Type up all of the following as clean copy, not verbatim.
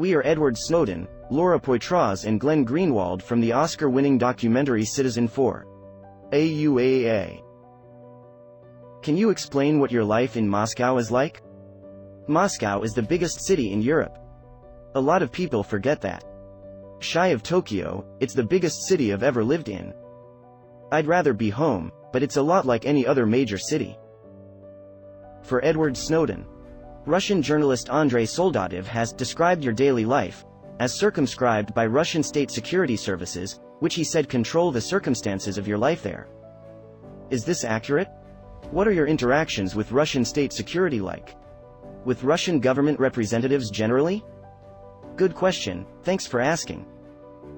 We are Edward Snowden, Laura Poitras and Glenn Greenwald from the Oscar-winning documentary Citizen4. AUAA. Can you explain what your life in Moscow is like? Moscow is the biggest city in Europe. A lot of people forget that. Shy of Tokyo, it's the biggest city I've ever lived in. I'd rather be home, but it's a lot like any other major city. For Edward Snowden, Russian journalist Andrei Soldatov has described your daily life as circumscribed by Russian state security services, which he said control the circumstances of your life there. Is this accurate? What are your interactions with Russian state security like? With Russian government representatives generally? Good question, thanks for asking.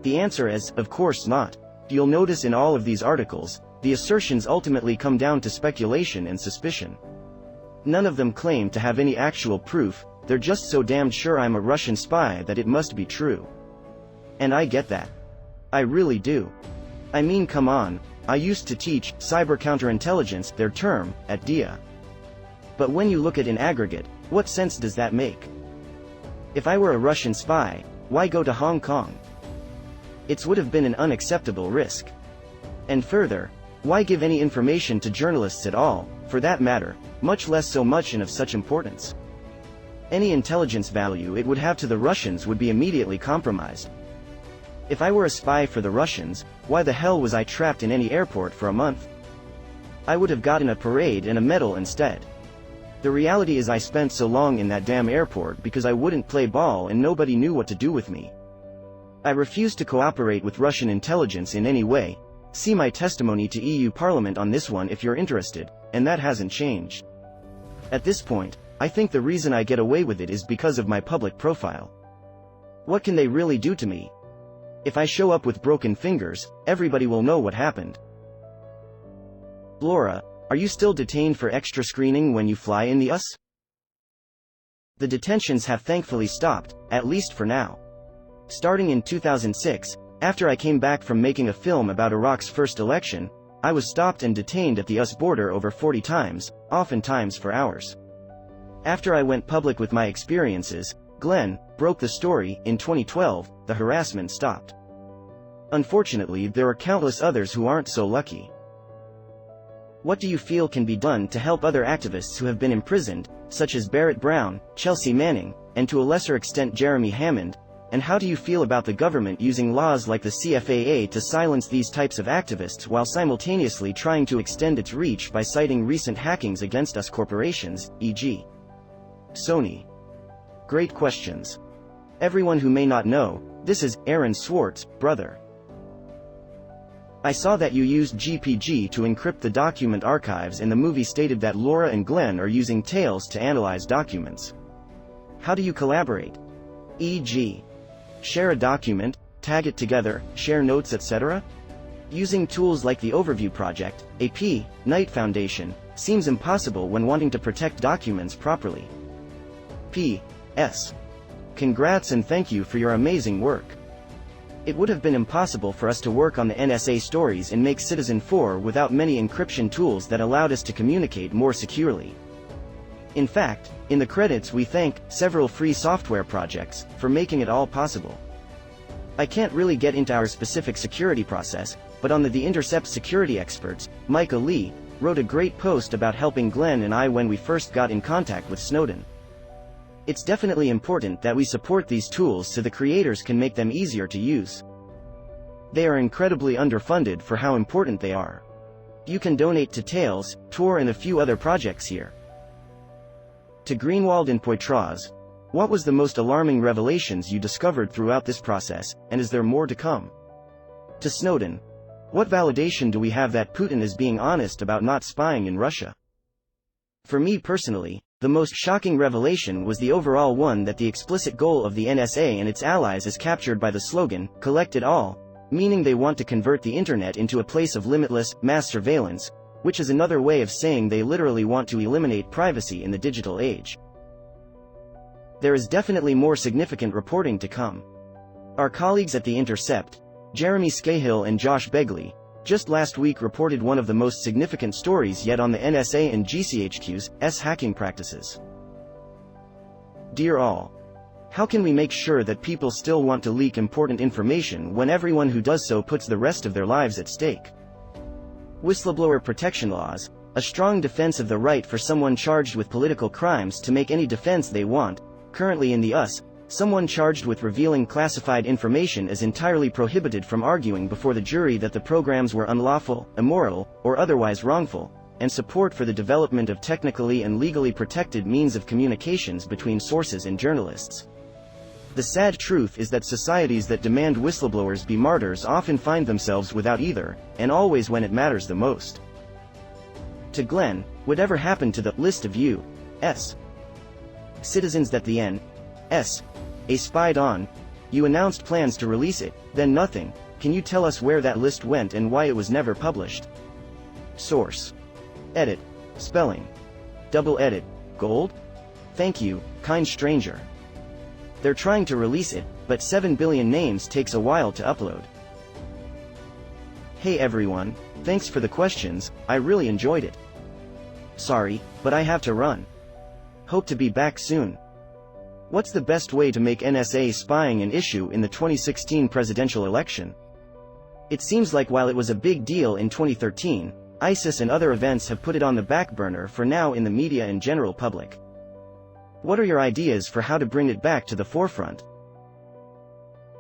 The answer is, of course not. You'll notice in all of these articles, the assertions ultimately come down to speculation and suspicion. None of them claim to have any actual proof, they're just so damned sure I'm a Russian spy that it must be true. And I get that. I really do. I mean, come on, I used to teach cyber counterintelligence, their term, at DIA. But when you look at in aggregate, what sense does that make? If I were a Russian spy, why go to Hong Kong? It would have been an unacceptable risk. And further, why give any information to journalists at all, for that matter, much less so much and of such importance? Any intelligence value it would have to the Russians would be immediately compromised. If I were a spy for the Russians, why the hell was I trapped in any airport for a month? I would have gotten a parade and a medal instead. The reality is I spent so long in that damn airport because I wouldn't play ball and nobody knew what to do with me. I refused to cooperate with Russian intelligence in any way. See my testimony to EU Parliament on this one if you're interested, and that hasn't changed. At this point, I think the reason I get away with it is because of my public profile. What can they really do to me? If I show up with broken fingers, everybody will know what happened. Laura, are you still detained for extra screening when you fly in the US? The detentions have thankfully stopped, at least for now. Starting in 2006, after I came back from making a film about Iraq's first election, I was stopped and detained at the US border over 40 times, oftentimes for hours. After I went public with my experiences, Glenn broke the story. In 2012, the harassment stopped. Unfortunately, there are countless others who aren't so lucky. What do you feel can be done to help other activists who have been imprisoned, such as Barrett Brown, Chelsea Manning, and to a lesser extent Jeremy Hammond? And how do you feel about the government using laws like the CFAA to silence these types of activists while simultaneously trying to extend its reach by citing recent hackings against US corporations, e.g. Sony? Great questions. Everyone who may not know, this is Aaron Swartz, brother. I saw that you used GPG to encrypt the document archives, and the movie stated that Laura and Glenn are using Tails to analyze documents. How do you collaborate? E.g. share a document, tag it together, share notes, etc.? Using tools like the Overview Project, AP, Knight Foundation, seems impossible when wanting to protect documents properly. P.S. Congrats and thank you for your amazing work. It would have been impossible for us to work on the NSA stories and make Citizen4 without many encryption tools that allowed us to communicate more securely. In fact, in the credits we thank several free software projects for making it all possible. I can't really get into our specific security process, but on The Intercept security experts, Micah Lee, wrote a great post about helping Glenn and I when we first got in contact with Snowden. It's definitely important that we support these tools so the creators can make them easier to use. They are incredibly underfunded for how important they are. You can donate to Tails, Tor and a few other projects here. To Greenwald and Poitras, what was the most alarming revelations you discovered throughout this process, and is there more to come? To Snowden, what validation do we have that Putin is being honest about not spying in Russia? For me personally, the most shocking revelation was the overall one that the explicit goal of the NSA and its allies is captured by the slogan, "Collect it all," meaning they want to convert the internet into a place of limitless, mass surveillance, which is another way of saying they literally want to eliminate privacy in the digital age. There is definitely more significant reporting to come. Our colleagues at The Intercept, Jeremy Scahill and Josh Begley, just last week reported one of the most significant stories yet on the NSA and GCHQ's hacking practices. Dear all, How can we make sure that people still want to leak important information when everyone who does so puts the rest of their lives at stake? Whistleblower protection laws, a strong defense of the right for someone charged with political crimes to make any defense they want. Currently in the US, someone charged with revealing classified information is entirely prohibited from arguing before the jury that the programs were unlawful, immoral, or otherwise wrongful, and support for the development of technically and legally protected means of communications between sources and journalists. The sad truth is that societies that demand whistleblowers be martyrs often find themselves without either, and always when it matters the most. To Glenn, whatever happened to the list of U.S. citizens that the N.S.A. spied on? You announced plans to release it, then nothing. Can you tell us where that list went and why it was never published? Source. Edit. Spelling. Double edit. Gold? Thank you, kind stranger. They're trying to release it, but 7 billion names takes a while to upload. Hey everyone, thanks for the questions, I really enjoyed it. Sorry, but I have to run. Hope to be back soon. What's the best way to make NSA spying an issue in the 2016 presidential election? It seems like while it was a big deal in 2013, ISIS and other events have put it on the back burner for now in the media and general public. What are your ideas for how to bring it back to the forefront?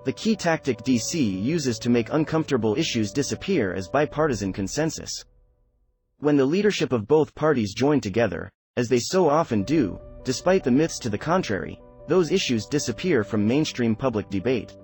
The key tactic DC uses to make uncomfortable issues disappear is bipartisan consensus. When the leadership of both parties join together, as they so often do, despite the myths to the contrary, those issues disappear from mainstream public debate.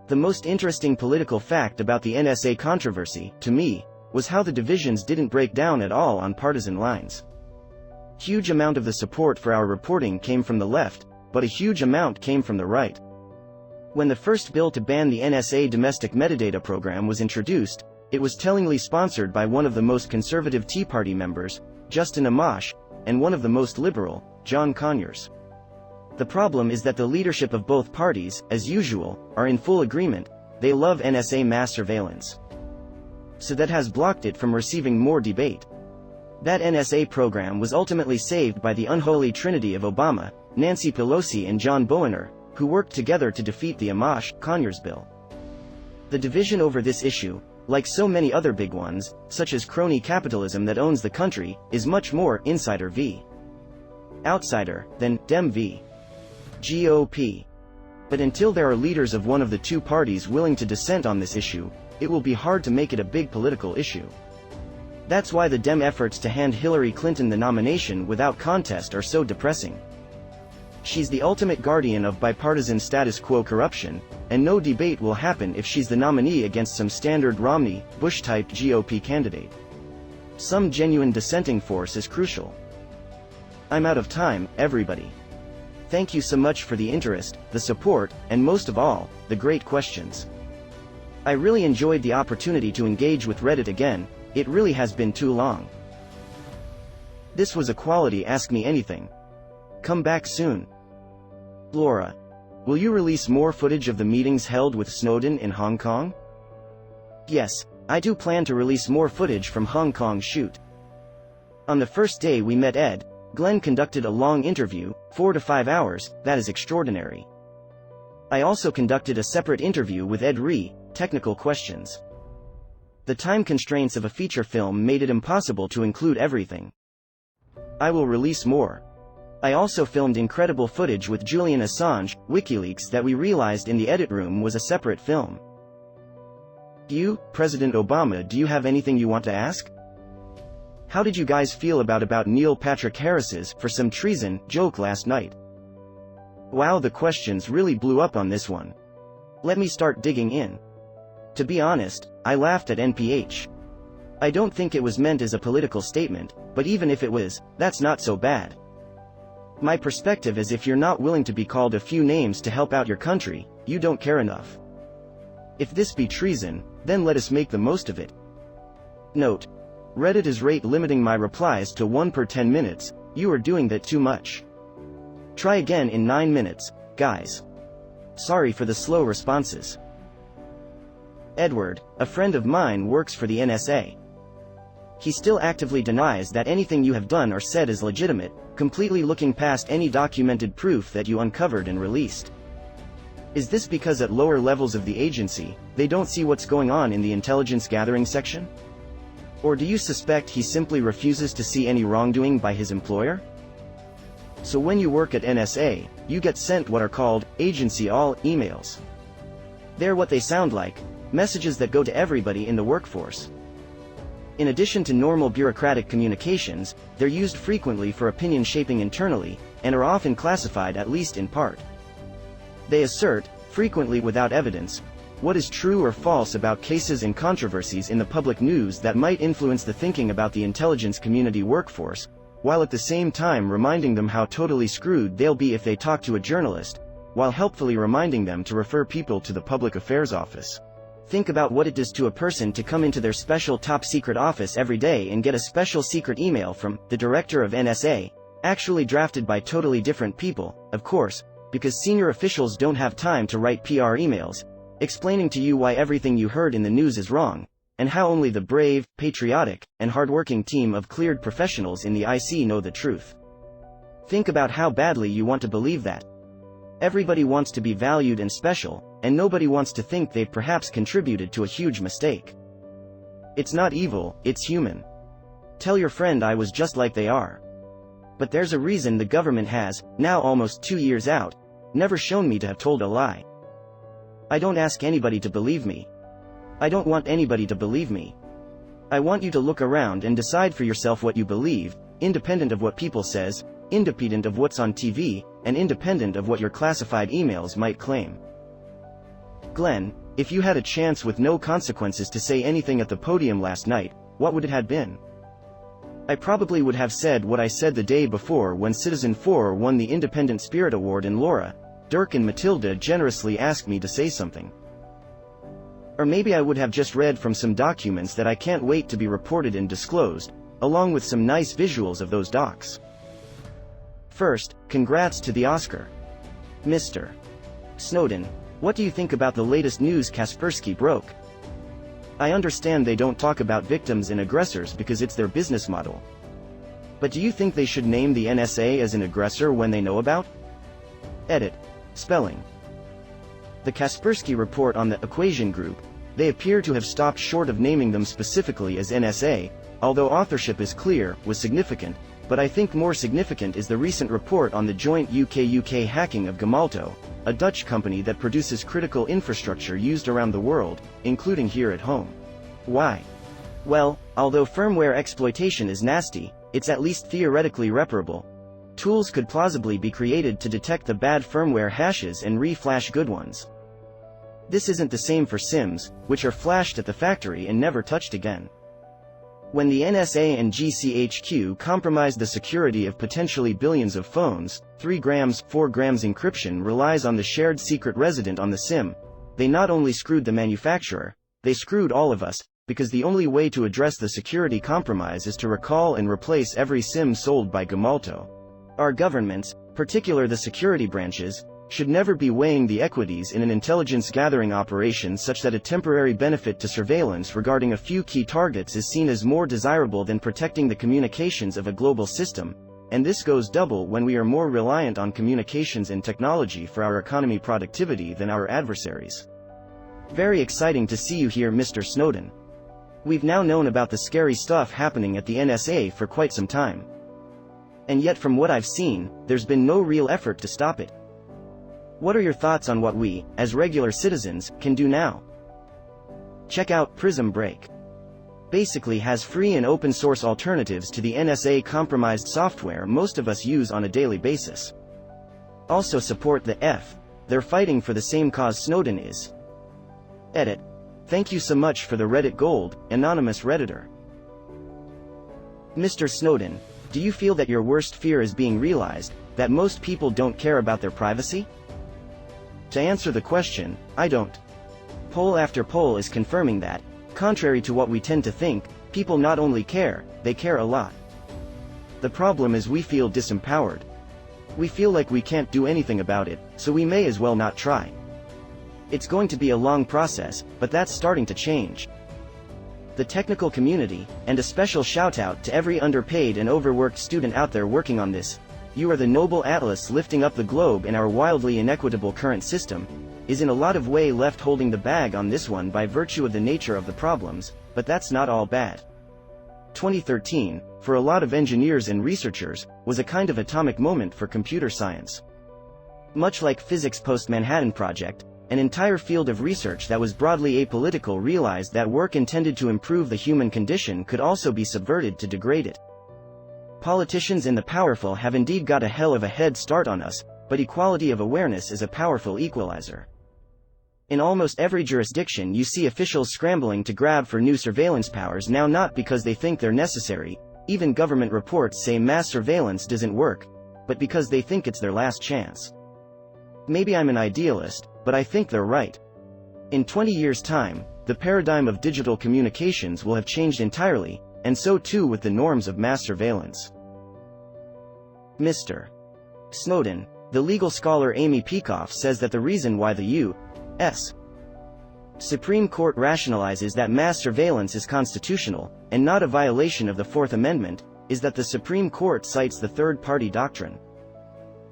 The most interesting political fact about the NSA controversy, to me, was how the divisions didn't break down at all on partisan lines. Huge amount of the support for our reporting came from the left, but a huge amount came from the right. When the first bill to ban the NSA domestic metadata program was introduced, it was tellingly sponsored by one of the most conservative Tea Party members, Justin Amash, and one of the most liberal, John Conyers. The problem is that the leadership of both parties, as usual, are in full agreement. They love NSA mass surveillance. So that has blocked it from receiving more debate. That NSA program was ultimately saved by the unholy trinity of Obama, Nancy Pelosi and John Boehner, who worked together to defeat the Amash-Conyers bill. The division over this issue, like so many other big ones, such as crony capitalism that owns the country, is much more insider v. outsider than Dem v. GOP. But until there are leaders of one of the two parties willing to dissent on this issue, it will be hard to make it a big political issue. That's why the Dem efforts to hand Hillary Clinton the nomination without contest are so depressing. She's the ultimate guardian of bipartisan status quo corruption, and no debate will happen if she's the nominee against some standard Romney, Bush-type GOP candidate. Some genuine dissenting force is crucial. I'm out of time, everybody. Thank you so much for the interest, the support, and most of all, the great questions. I really enjoyed the opportunity to engage with Reddit again. It really has been too long. This was a quality Ask Me Anything. Come back soon. Laura. Will you release more footage of the meetings held with Snowden in Hong Kong? Yes, I do plan to release more footage from Hong Kong shoot. On the first day we met Ed, Glenn conducted a long interview, 4 to 5 hours, that is extraordinary. I also conducted a separate interview with Ed Ree, technical questions. The time constraints of a feature film made it impossible to include everything. I will release more. I also filmed incredible footage with Julian Assange, WikiLeaks, that we realized in the edit room was a separate film. You, President Obama, do you have anything you want to ask? How did you guys feel about Neil Patrick Harris's "for some treason" joke last night? Wow, the questions really blew up on this one. Let me start digging in. To be honest, I laughed at NPH. I don't think it was meant as a political statement, but even if it was, that's not so bad. My perspective is if you're not willing to be called a few names to help out your country, you don't care enough. If this be treason, then let us make the most of it. Note. Reddit is rate limiting my replies to 1 per 10 minutes, you are doing that too much. Try again in 9 minutes, guys. Sorry for the slow responses. Edward, a friend of mine works for the NSA. He still actively denies that anything you have done or said is legitimate, completely looking past any documented proof that you uncovered and released. Is this because at lower levels of the agency, they don't see what's going on in the intelligence gathering section? Or do you suspect he simply refuses to see any wrongdoing by his employer? So when you work at NSA, you get sent what are called agency all emails. They're what they sound like, messages that go to everybody in the workforce. In addition to normal bureaucratic communications, they're used frequently for opinion shaping internally, and are often classified at least in part. They assert, frequently without evidence, what is true or false about cases and controversies in the public news that might influence the thinking about the intelligence community workforce, while at the same time reminding them how totally screwed they'll be if they talk to a journalist, while helpfully reminding them to refer people to the Public Affairs Office. Think about what it does to a person to come into their special top-secret office every day and get a special secret email from the director of NSA, actually drafted by totally different people, of course, because senior officials don't have time to write PR emails, explaining to you why everything you heard in the news is wrong, and how only the brave, patriotic, and hardworking team of cleared professionals in the IC know the truth. Think about how badly you want to believe that. Everybody wants to be valued and special, and nobody wants to think they've perhaps contributed to a huge mistake. It's not evil, it's human. Tell your friend I was just like they are. But there's a reason the government has, now almost 2 years out, never shown me to have told a lie. I don't ask anybody to believe me. I don't want anybody to believe me. I want you to look around and decide for yourself what you believe, independent of what people says, independent of what's on TV, and independent of what your classified emails might claim. Glenn, if you had a chance with no consequences to say anything at the podium last night, what would it have been? I probably would have said what I said the day before when Citizen 4 won the Independent Spirit Award and Laura, Dirk and Matilda generously asked me to say something. Or maybe I would have just read from some documents that I can't wait to be reported and disclosed, along with some nice visuals of those docs. First, congrats to the Oscar. Mr. Snowden, what do you think about the latest news Kaspersky broke? I understand they don't talk about victims and aggressors because it's their business model. But do you think they should name the NSA as an aggressor when they know about? Edit. Spelling. The Kaspersky report on the Equation Group, they appear to have stopped short of naming them specifically as NSA, although authorship is clear, was significant, but I think more significant is the recent report on the joint UK hacking of Gemalto, a Dutch company that produces critical infrastructure used around the world, including here at home. Why? Well, although firmware exploitation is nasty, it's at least theoretically reparable. Tools could plausibly be created to detect the bad firmware hashes and re-flash good ones. This isn't the same for SIMs, which are flashed at the factory and never touched again. When the NSA and GCHQ compromised the security of potentially billions of phones, 3 grams, 4 grams encryption relies on the shared secret resident on the SIM. They not only screwed the manufacturer, they screwed all of us, because the only way to address the security compromise is to recall and replace every SIM sold by Gemalto. Our governments, particularly the security branches, should never be weighing the equities in an intelligence gathering operation such that a temporary benefit to surveillance regarding a few key targets is seen as more desirable than protecting the communications of a global system, and this goes double when we are more reliant on communications and technology for our economy productivity than our adversaries. Very exciting to see you here, Mr. Snowden. We've now known about the scary stuff happening at the NSA for quite some time. And yet from what I've seen, there's been no real effort to stop it. What are your thoughts on what we, as regular citizens, can do now? Check out Prism Break. Basically has free and open source alternatives to the NSA compromised software most of us use on a daily basis. Also support the F. They're fighting for the same cause Snowden is. Edit. Thank you so much for the Reddit Gold, anonymous Redditor. Mr. Snowden, do you feel that your worst fear is being realized, that most people don't care about their privacy? To answer the question, I don't. Poll after poll is confirming that, contrary to what we tend to think, people not only care, they care a lot. The problem is we feel disempowered. We feel like we can't do anything about it, so we may as well not try. It's going to be a long process, but that's starting to change. the technical community, and a special shout-out to every underpaid and overworked student out there working on this. You are the noble atlas lifting up the globe in our wildly inequitable current system, is in a lot of way left holding the bag on this one by virtue of the nature of the problems, but that's not all bad. 2013, for a lot of engineers and researchers, was a kind of atomic moment for computer science. Much like physics post-Manhattan Project, an entire field of research that was broadly apolitical realized that work intended to improve the human condition could also be subverted to degrade it. Politicians and the powerful have indeed got a hell of a head start on us, but equality of awareness is a powerful equalizer. In almost every jurisdiction you see officials scrambling to grab for new surveillance powers now, not because they think they're necessary, even government reports say mass surveillance doesn't work, but because they think it's their last chance. Maybe I'm an idealist, but I think they're right. In 20 years' time, the paradigm of digital communications will have changed entirely, and so too with the norms of mass surveillance. Mr. Snowden, the legal scholar Amy Peikoff says that the reason why the U.S. Supreme Court rationalizes that mass surveillance is constitutional, and not a violation of the Fourth Amendment, is that the Supreme Court cites the third-party doctrine.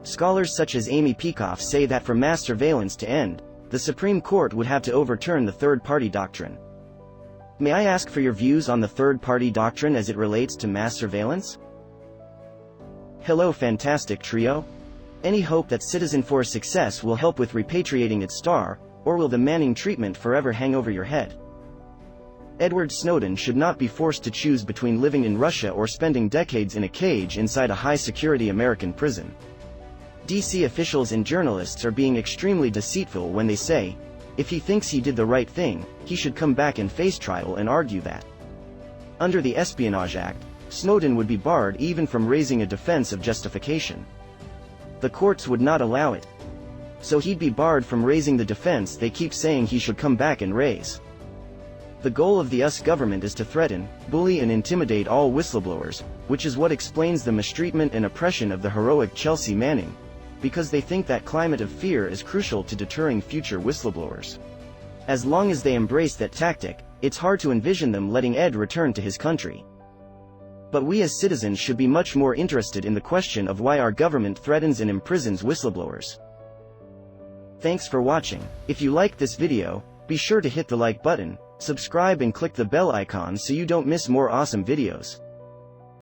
Scholars such as Amy Peikoff say that for mass surveillance to end, the Supreme Court would have to overturn the third-party doctrine. May I ask for your views on the third-party doctrine as it relates to mass surveillance? Hello, fantastic trio. Any hope that Citizen4's success will help with repatriating its star, or will the Manning treatment forever hang over your head? Edward Snowden should not be forced to choose between living in Russia or spending decades in a cage inside a high-security American prison. DC officials and journalists are being extremely deceitful when they say, if he thinks he did the right thing, he should come back and face trial and argue that. Under the Espionage Act, Snowden would be barred even from raising a defense of justification. The courts would not allow it. So he'd be barred from raising the defense they keep saying he should come back and raise. The goal of the US government is to threaten, bully and intimidate all whistleblowers, which is what explains the mistreatment and oppression of the heroic Chelsea Manning, because they think that climate of fear is crucial to deterring future whistleblowers. As long as they embrace that tactic, it's hard to envision them letting Ed return to his country. But we as citizens should be much more interested in the question of why our government threatens and imprisons whistleblowers. Thanks for watching. If you liked this video, be sure to hit the like button, subscribe and click the bell icon so you don't miss more awesome videos.